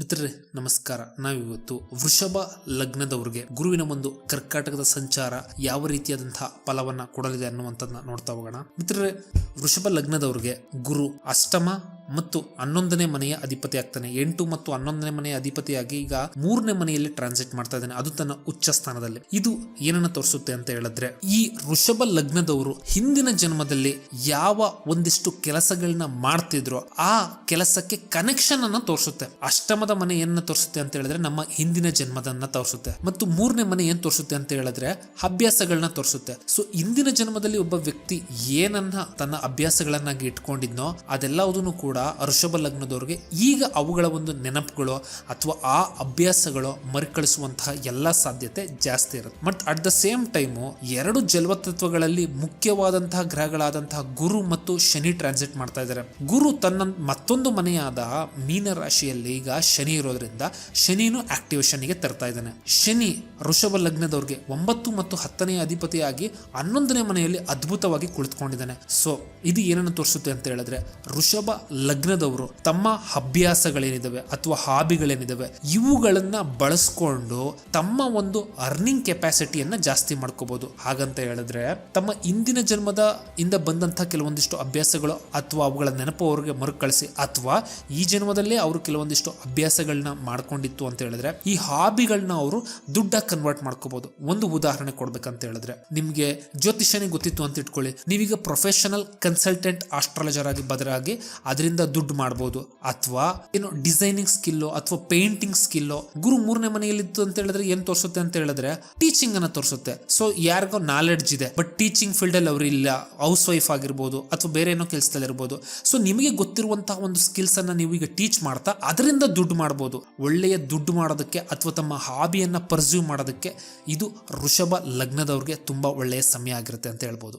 ಮಿತ್ರರೇ ನಮಸ್ಕಾರ. ನಾವಿವತ್ತು ವೃಷಭ ಲಗ್ನದವ್ರಿಗೆ ಗುರುವಿನ ಒಂದು ಕರ್ಕಾಟಕದ ಸಂಚಾರ ಯಾವ ರೀತಿಯಾದಂತಹ ಫಲವನ್ನ ಕೊಡಲಿದೆ ಅನ್ನುವಂಥದ್ದನ್ನ ನೋಡ್ತಾ ಹೋಗೋಣ. ಮಿತ್ರರೇ, ವೃಷಭ ಲಗ್ನದವ್ರಿಗೆ ಗುರು ಅಷ್ಟಮ ಮತ್ತು 11ನೇ ಮನೆಯ ಅಧಿಪತಿ ಆಗ್ತಾನೆ. 8 ಮತ್ತು 11ನೇ ಮನೆಯ ಅಧಿಪತಿಯಾಗಿ ಈಗ 3ನೇ ಮನೆಯಲ್ಲಿ ಟ್ರಾನ್ಸಿಟ್ ಮಾಡ್ತಾ ಇದ್ದಾನೆ, ಅದು ತನ್ನ ಉಚ್ಚ ಸ್ಥಾನದಲ್ಲಿ. ಇದು ಏನನ್ನ ತೋರಿಸುತ್ತೆ ಅಂತ ಹೇಳಿದ್ರೆ, ಈ ವೃಷಭ ಲಗ್ನದವರು ಹಿಂದಿನ ಜನ್ಮದಲ್ಲಿ ಯಾವ ಒಂದಿಷ್ಟು ಕೆಲಸಗಳನ್ನ ಮಾಡ್ತಿದ್ರು ಆ ಕೆಲಸಕ್ಕೆ ಕನೆಕ್ಷನ್ ಅನ್ನ ತೋರಿಸುತ್ತೆ. ಅಷ್ಟಮದ ಮನೆ ಏನ ತೋರಿಸುತ್ತೆ ಅಂತ ಹೇಳಿದ್ರೆ ನಮ್ಮ ಹಿಂದಿನ ಜನ್ಮದನ್ನ ತೋರಿಸುತ್ತೆ, ಮತ್ತು 3ನೇ ಮನೆ ಏನ್ ತೋರಿಸುತ್ತೆ ಅಂತ ಹೇಳಿದ್ರೆ ಅಭ್ಯಾಸಗಳನ್ನ ತೋರಿಸುತ್ತೆ. ಸೊ ಹಿಂದಿನ ಜನ್ಮದಲ್ಲಿ ಒಬ್ಬ ವ್ಯಕ್ತಿ ಏನನ್ನ ತನ್ನ ಅಭ್ಯಾಸಗಳನ್ನಾಗಿ ಇಟ್ಕೊಂಡಿದ್ನೋ ಅದೆಲ್ಲವುದನ್ನು ಕೂಡ ವೃಷಭ ಲಗ್ನದವ್ರಿಗೆ ಈಗ ಅವುಗಳ ಒಂದು ನೆನಪುಗಳು ಅಥವಾ ಆ ಅಭ್ಯಾಸಗಳು ಮರುಕಳಿಸುವಂತಹ ಎಲ್ಲ ಸಾಧ್ಯತೆ ಜಾಸ್ತಿ ಇರುತ್ತೆ. But at the same time 2 ಜಲತತ್ವಗಳಲ್ಲಿ ಮುಖ್ಯವಾದಂತಹ ಗ್ರಹಗಳಾದಂತಹ ಗುರು ಮತ್ತು ಶನಿ ಟ್ರಾನ್ಸಿಟ್ ಮಾಡ್ತಾ ಇದ್ದಾರೆ. ಗುರು ತನ್ನ ಮತ್ತೊಂದು ಮನೆಯಾದ ಮೀನ ರಾಶಿಯಲ್ಲಿ ಈಗ ಶನಿ ಇರೋದ್ರಿಂದ ಶನಿನು ಆಕ್ಟಿವೇಶನ್ ಗೆ ತರ್ತಾ ಇದ್ದಾನೆ. ಶನಿ ವೃಷಭ ಲಗ್ನದವ್ರಿಗೆ 9 ಮತ್ತು 10ನೇ ಅಧಿಪತಿಯಾಗಿ 11ನೇ ಮನೆಯಲ್ಲಿ ಅದ್ಭುತವಾಗಿ ಕುಳಿತುಕೊಂಡಿದ್ದಾನೆ. ಸೊ ಇದು ಏನನ್ನು ತೋರಿಸುತ್ತೆ ಅಂತ ಹೇಳಿದ್ರೆ, ವೃಷಭ ಲಗ್ನದವರು ತಮ್ಮ ಅಭ್ಯಾಸಗಳೇನಿದಾವೆ ಅಥವಾ ಹಾಬಿಗಳೇನಿದಾವೆ ಇವುಗಳನ್ನ ಬಳಸ್ಕೊಂಡು ತಮ್ಮ ಒಂದು ಅರ್ನಿಂಗ್ ಕೆಪಾಸಿಟಿಯನ್ನ ಜಾಸ್ತಿ ಮಾಡ್ಕೋಬಹುದು. ಹಾಗಂತ ಹೇಳಿದ್ರೆ ತಮ್ಮ ಇಂದಿನ ಜನ್ಮದ ಇಂದ ಬಂದಂತಹ ಕೆಲವೊಂದಿಷ್ಟು ಅಭ್ಯಾಸಗಳು ಅಥವಾ ಅವುಗಳ ನೆನಪು ಅವರಿಗೆ ಮರುಕಳಿಸಿ, ಅಥವಾ ಈ ಜನ್ಮದಲ್ಲೇ ಅವರು ಕೆಲವೊಂದಿಷ್ಟು ಅಭ್ಯಾಸಗಳನ್ನ ಮಾಡ್ಕೊಂಡಿತ್ತು ಅಂತ ಹೇಳಿದ್ರೆ ಈ ಹಾಬಿಗಳನ್ನ ಅವರು ದುಡ್ಡಾಗಿ ಕನ್ವರ್ಟ್ ಮಾಡ್ಕೋಬಹುದು. ಒಂದು ಉದಾಹರಣೆ ಕೊಡ್ಬೇಕಂತ ಹೇಳಿದ್ರೆ, ನಿಮ್ಗೆ ಜ್ಯೋತಿಷನೇ ಗೊತ್ತಿತ್ತು ಅಂತ ಇಟ್ಕೊಳ್ಳಿ, ನೀವೀಗ ಪ್ರೊಫೆಷನಲ್ ಕನ್ಸಲ್ಟೆಂಟ್ ಆಸ್ಟ್ರಾಲಜರ್ ಆಗಿ ಬದಲಾಗಿ ಅದರಿಂದ ದುಡ್ಡು ಮಾಡಬಹುದು. ಅಥವಾ ಏನು ಡಿಸೈನಿಂಗ್ ಸ್ಕಿಲ್ ಅಥವಾ ಪೇಂಟಿಂಗ್ ಸ್ಕಿಲ್ ಗುರು 3ನೇ ಮನೆಯಲ್ಲಿ ಇತ್ತು ಅಂತ ಹೇಳಿದ್ರೆ ಏನ್ ತೋರಿಸುತ್ತೆ ಅಂತ ಹೇಳಿದ್ರೆ ಟೀಚಿಂಗ್ ಅನ್ನ ತೋರಿಸುತ್ತೆ. ಸೊ ಯಾರಿಗೋ ನಾಲೆಡ್ಜ್ ಇದೆ ಬಟ್ ಟೀಚಿಂಗ್ ಫೀಲ್ಡ್ ಅಲ್ಲಿ ಅವರು ಇಲ್ಲ, ಹೌಸ್ ವೈಫ್ ಆಗಿರ್ಬೋದು ಅಥವಾ ಬೇರೆ ಏನೋ ಕೆಲಸದಲ್ಲಿ ಇರ್ಬೋದು. ಸೊ ನಿಮಗೆ ಗೊತ್ತಿರುವಂತಹ ಒಂದು ಸ್ಕಿಲ್ಸ್ ಅನ್ನ ನೀವು ಈಗ ಟೀಚ್ ಮಾಡ್ತಾ ಅದರಿಂದ ದುಡ್ಡು ಮಾಡಬಹುದು. ಒಳ್ಳೆಯ ದುಡ್ಡು ಮಾಡೋದಕ್ಕೆ ಅಥವಾ ತಮ್ಮ ಹಾಬಿಯನ್ನ ಪರ್ಸ್ಯೂ ಮಾಡೋದಕ್ಕೆ ಇದು ವೃಷಭ ಲಗ್ನದವ್ರಿಗೆ ತುಂಬಾ ಒಳ್ಳೆಯ ಸಮಯ ಆಗಿರುತ್ತೆ ಅಂತ ಹೇಳ್ಬೋದು.